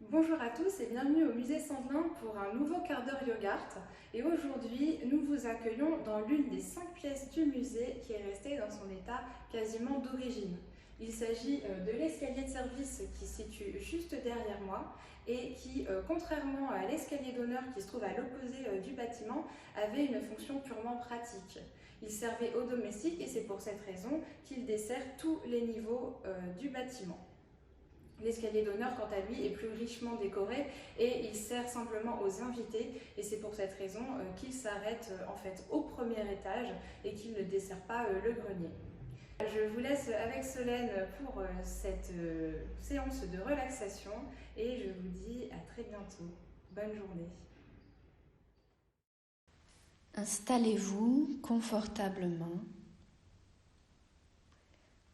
Bonjour à tous et bienvenue au musée Sandelin pour un nouveau quart d'heure Yogart. Et aujourd'hui, nous vous accueillons dans l'une des 5 pièces du musée qui est restée dans son état quasiment d'origine. Il s'agit de l'escalier de service qui se situe juste derrière moi et qui, contrairement à l'escalier d'honneur qui se trouve à l'opposé du bâtiment, avait une fonction purement pratique. Il servait aux domestiques et c'est pour cette raison qu'il dessert tous les niveaux du bâtiment. L'escalier d'honneur, quant à lui, est plus richement décoré et il sert simplement aux invités. Et c'est pour cette raison qu'il s'arrête en fait au premier étage et qu'il ne dessert pas le grenier. Je vous laisse avec Solène pour cette séance de relaxation et je vous dis à très bientôt. Bonne journée. Installez-vous confortablement,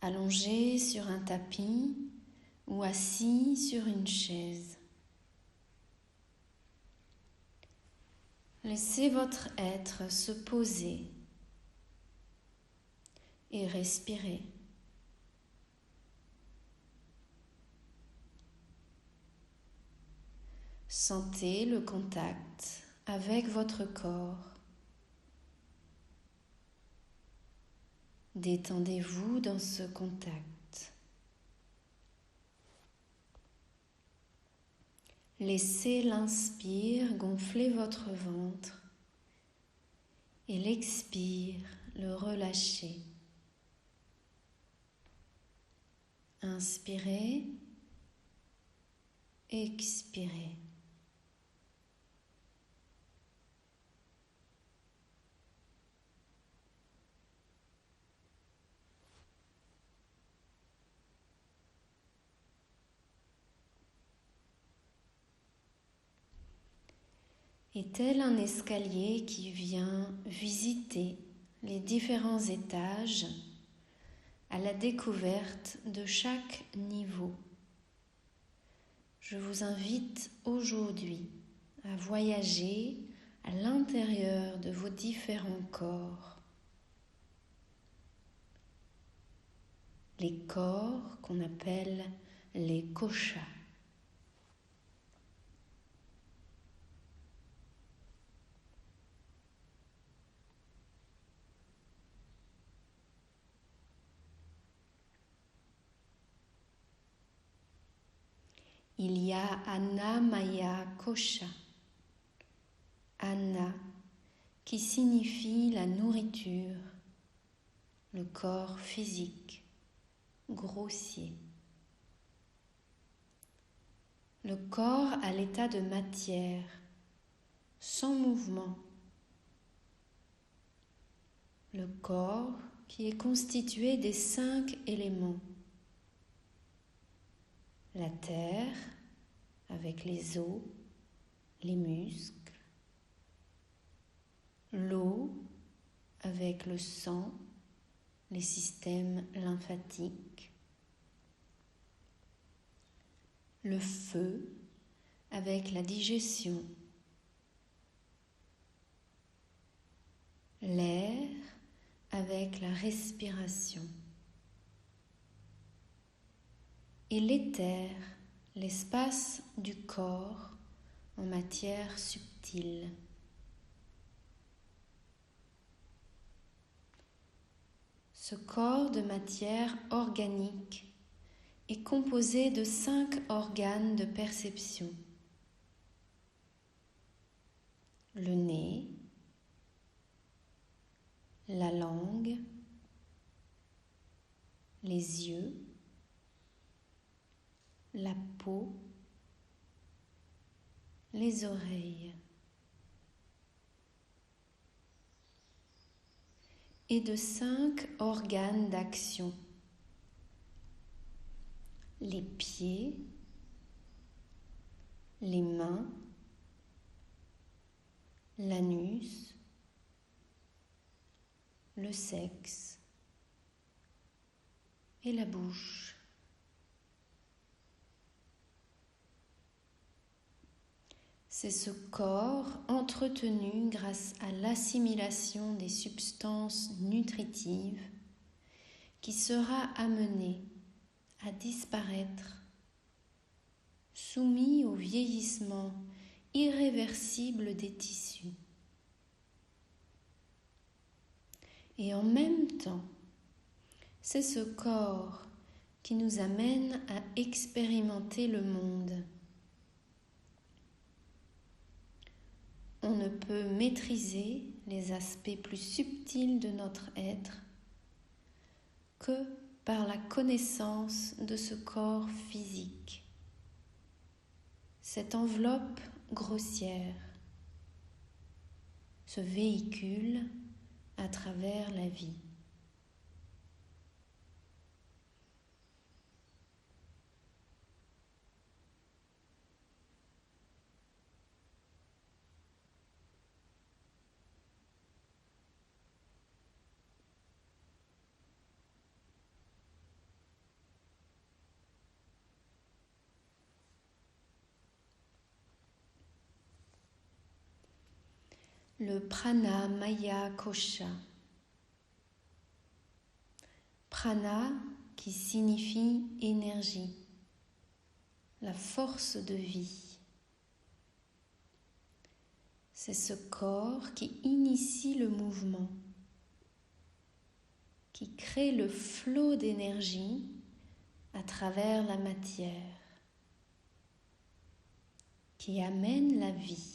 allongé sur un tapis ou assis sur une chaise. Laissez votre être se poser et respirer. Sentez le contact avec votre corps. Détendez-vous dans ce contact. Laissez l'inspire gonfler votre ventre et l'expire le relâcher. Inspirez, expirez. Et tel un escalier qui vient visiter les différents étages à la découverte de chaque niveau. Je vous invite aujourd'hui à voyager à l'intérieur de vos différents corps. Les corps qu'on appelle les koshas. Il y a Annamaya Kosha. Anna qui signifie la nourriture, le corps physique, grossier. Le corps à l'état de matière, sans mouvement. Le corps qui est constitué des 5 éléments. La terre, avec les os, les muscles. L'eau, avec le sang, les systèmes lymphatiques. Le feu, avec la digestion. L'air, avec la respiration. Et l'éther, l'espace du corps en matière subtile. Ce corps de matière organique est composé de 5 organes de perception. Le nez, la langue, les yeux, la peau, les oreilles. Et de 5 organes d'action. Les pieds, les mains, l'anus, le sexe et la bouche. C'est ce corps entretenu grâce à l'assimilation des substances nutritives qui sera amené à disparaître soumis au vieillissement irréversible des tissus. Et en même temps, c'est ce corps qui nous amène à expérimenter le monde. On ne peut maîtriser les aspects plus subtils de notre être que par la connaissance de ce corps physique, cette enveloppe grossière, ce véhicule à travers la vie. Le prana maya kosha. Prana qui signifie énergie, la force de vie. C'est ce corps qui initie le mouvement, qui crée le flot d'énergie à travers la matière, qui amène la vie.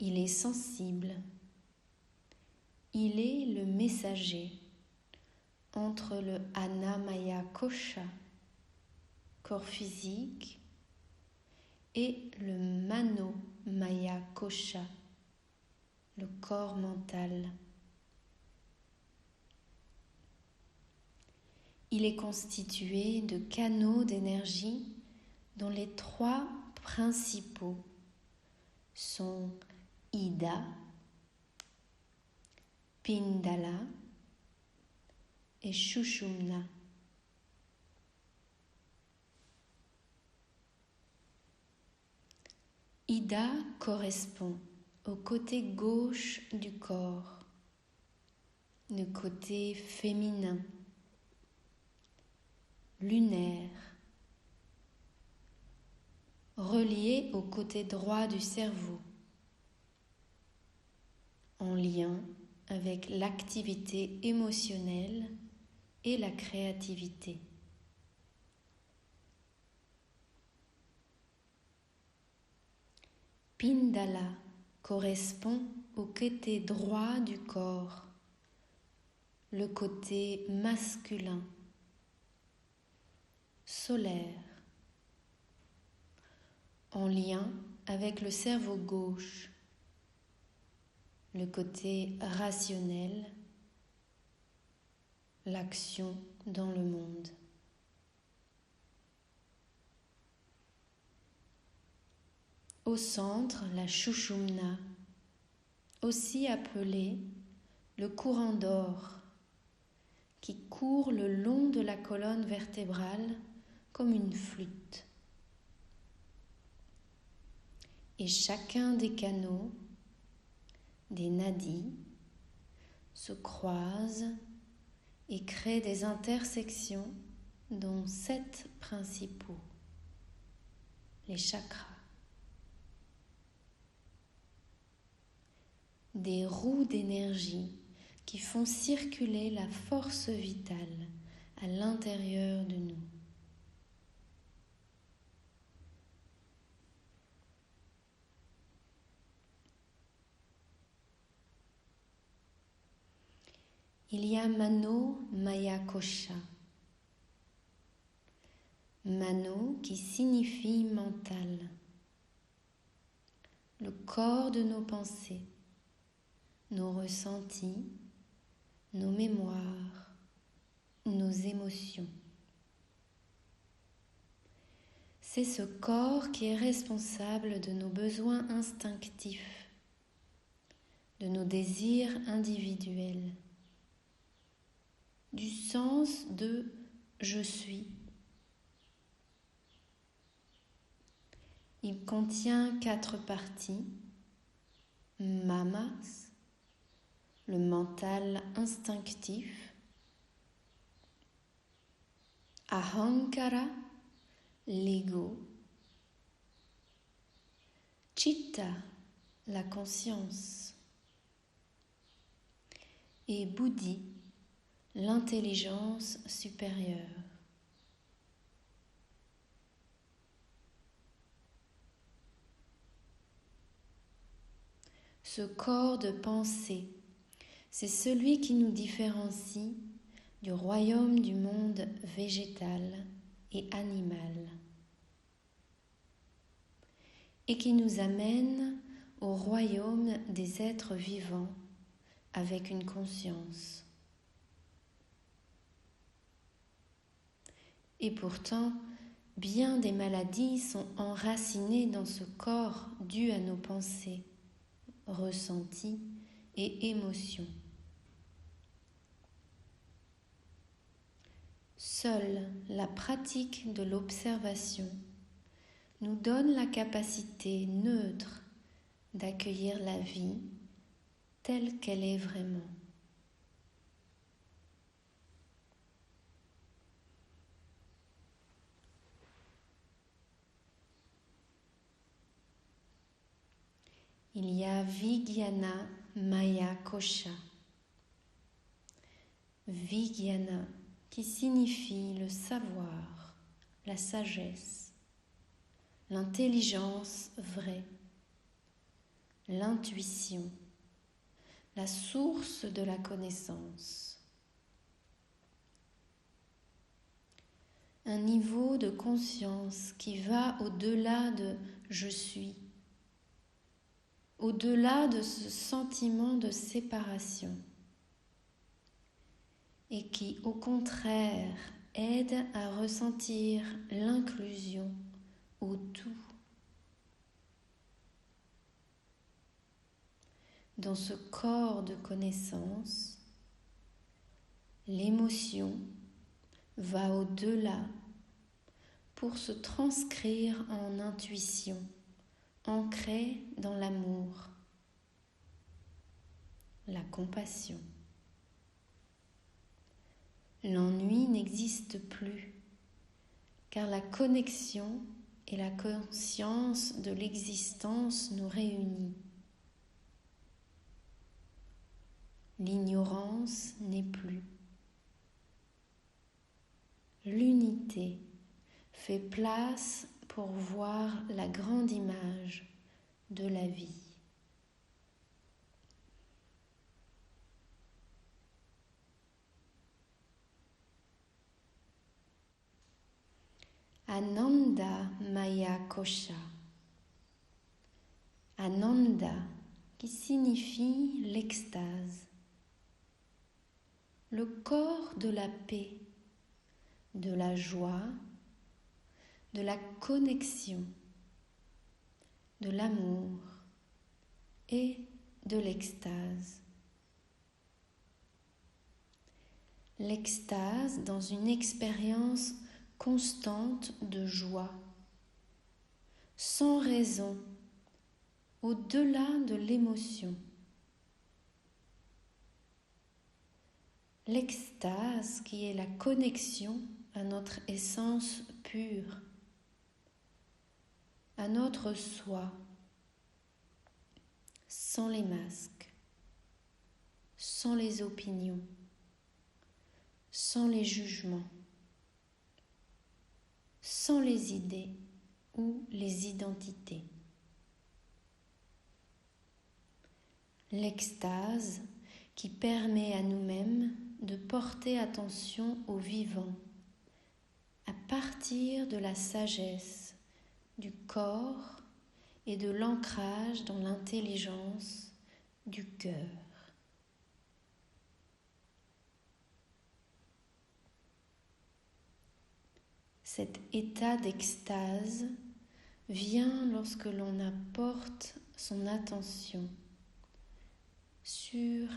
Il est sensible, il est le messager entre le Annamaya Kosha, corps physique, et le Mano Maya Kosha, le corps mental. Il est constitué de canaux d'énergie dont les trois principaux sont Ida, Pindala et Shushumna. Ida correspond au côté gauche du corps, le côté féminin, lunaire, relié au côté droit du cerveau, en lien avec l'activité émotionnelle et la créativité. Pindala correspond au côté droit du corps, le côté masculin, solaire, en lien avec le cerveau gauche, le côté rationnel, l'action dans le monde. Au centre, la Shushumna, aussi appelée le courant d'or, qui court le long de la colonne vertébrale comme une flûte. Et chacun des canaux, des nadis, se croise et crée des intersections dont 7 principaux, les chakras. Des roues d'énergie qui font circuler la force vitale à l'intérieur de nous. Il y a Mano Maya Kosha. Mano qui signifie mental, le corps de nos pensées, nos ressentis, nos mémoires, nos émotions. C'est ce corps qui est responsable de nos besoins instinctifs, de nos désirs individuels, du sens de « je suis ». Il contient 4 parties, mamas, le mental instinctif, Ahankara, l'ego. Chitta, la conscience. Et Buddhi, l'intelligence supérieure. Ce corps de pensée, c'est celui qui nous différencie du royaume du monde végétal et animal et qui nous amène au royaume des êtres vivants avec une conscience. Et pourtant, bien des maladies sont enracinées dans ce corps dû à nos pensées, ressentis et émotions. Seule la pratique de l'observation nous donne la capacité neutre d'accueillir la vie telle qu'elle est vraiment. Il y a Vijnana Maya Kosha. Vijnana qui signifie le savoir, la sagesse, l'intelligence vraie, l'intuition, la source de la connaissance. Un niveau de conscience qui va au-delà de « je suis », au-delà de ce sentiment de séparation et qui, au contraire, aide à ressentir l'inclusion au tout. Dans ce corps de connaissance, l'émotion va au-delà pour se transcrire en intuition, ancrée dans l'amour, la compassion. L'ennui n'existe plus, car la connexion et la conscience de l'existence nous réunit. L'ignorance n'est plus. L'unité fait place pour voir la grande image de la vie. Ananda Maya Kosha. Ananda qui signifie l'extase. Le corps de la paix, de la joie, de la connexion, de l'amour et de l'extase. L'extase dans une expérience constante de joie, sans raison, au-delà de l'émotion. L'extase qui est la connexion à notre essence pure, à notre soi, sans les masques, sans les opinions, sans les jugements, sans les idées ou les identités. L'extase qui permet à nous-mêmes de porter attention au vivant à partir de la sagesse du corps et de l'ancrage dans l'intelligence du cœur. Cet état d'extase vient lorsque l'on apporte son attention sur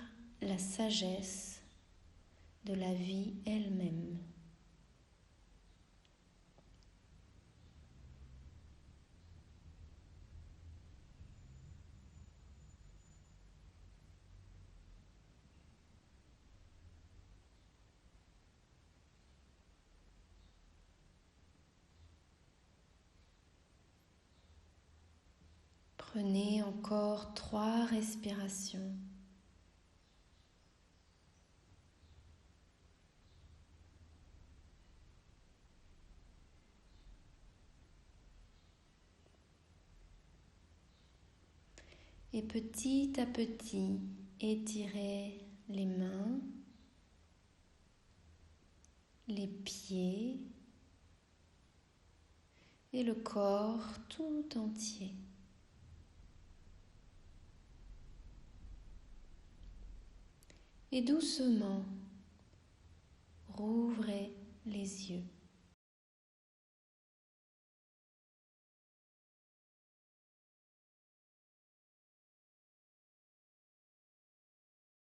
la sagesse de la vie elle-même. Prenez encore 3 respirations. Et petit à petit, étirez les mains, les pieds et le corps tout entier. Et doucement, rouvrez les yeux.